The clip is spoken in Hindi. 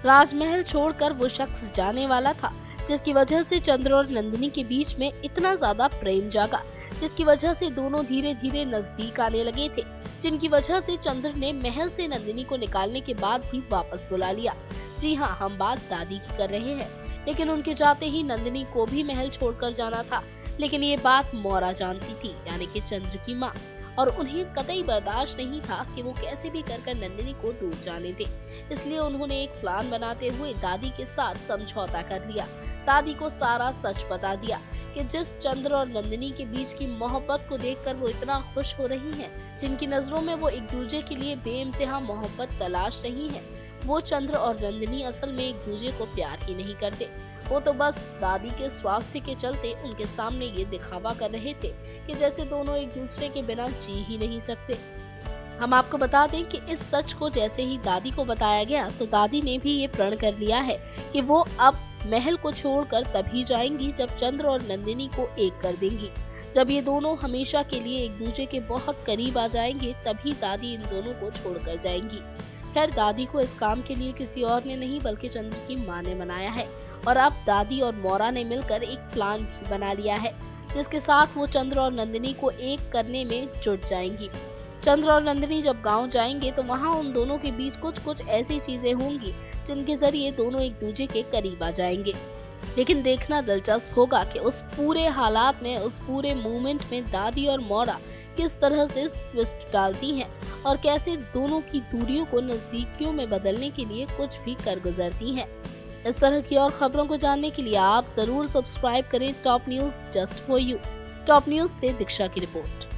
राजमहल छोड़कर वो शख्स जाने वाला था, जिसकी वजह से चंद्र और नंदिनी के बीच में इतना ज्यादा प्रेम जागा, जिसकी वजह से दोनों धीरे धीरे नजदीक आने लगे थे, जिनकी वजह से चंद्र ने महल से नंदिनी को निकालने के बाद भी वापस बुला लिया। जी हाँ, हम बात दादी की कर रहे हैं। लेकिन उनके जाते ही नंदिनी को भी महल छोड़कर जाना था, लेकिन ये बात मौरा जानती थी, यानी कि चंद्र की माँ, और उन्हें कतई बर्दाश्त नहीं था कि वो कैसे भी कर नंदिनी को दूर जाने दे। इसलिए उन्होंने एक प्लान बनाते हुए दादी के साथ समझौता कर लिया। दादी को सारा सच बता दिया कि जिस चंद्र और नंदिनी के बीच की मोहब्बत को देखकर वो इतना खुश हो रही हैं, जिनकी नजरों में वो एक दूसरे के लिए बेइंतहा मोहब्बत तलाश रही हैं, वो चंद्र और नंदिनी असल में एक दूसरे को प्यार ही नहीं करते। वो तो बस दादी के स्वास्थ्य के चलते उनके सामने ये दिखावा कर रहे थे कि जैसे दोनों एक दूसरे के बिना जी ही नहीं सकते। हम आपको बता दें कि इस सच को जैसे ही दादी को बताया गया तो दादी ने भी ये प्रण कर लिया है कि वो अब महल को छोड़कर तभी जाएंगी जब चंद्र और नंदिनी को एक कर देंगी। जब ये दोनों हमेशा के लिए एक दूसरे के बहुत करीब आ जाएंगे, तभी दादी इन दोनों को छोड़कर जाएंगी। खैर, दादी को इस काम के लिए किसी और ने नहीं बल्कि चंद्र की माँ ने बनाया है, और अब दादी और मौरा ने मिलकर एक प्लान भी बना लिया है, जिसके साथ वो चंद्र और नंदिनी को एक करने में जुट जाएंगी। चंद्र और नंदिनी जब गांव जाएंगे तो वहां उन दोनों के बीच कुछ ऐसी चीजें होंगी जिनके जरिए दोनों एक दूसरे के करीब आ जाएंगे। लेकिन देखना दिलचस्प होगा कि उस पूरे हालात में, उस पूरे मूवमेंट में दादी और मौरा किस तरह से ट्विस्ट डालती हैं और कैसे दोनों की दूरियों को नजदीकियों में बदलने के लिए कुछ भी कर गुजरती हैं। इस तरह की और खबरों को जानने के लिए आप जरूर सब्सक्राइब करें top news just for you. Top news से दीक्षा की रिपोर्ट।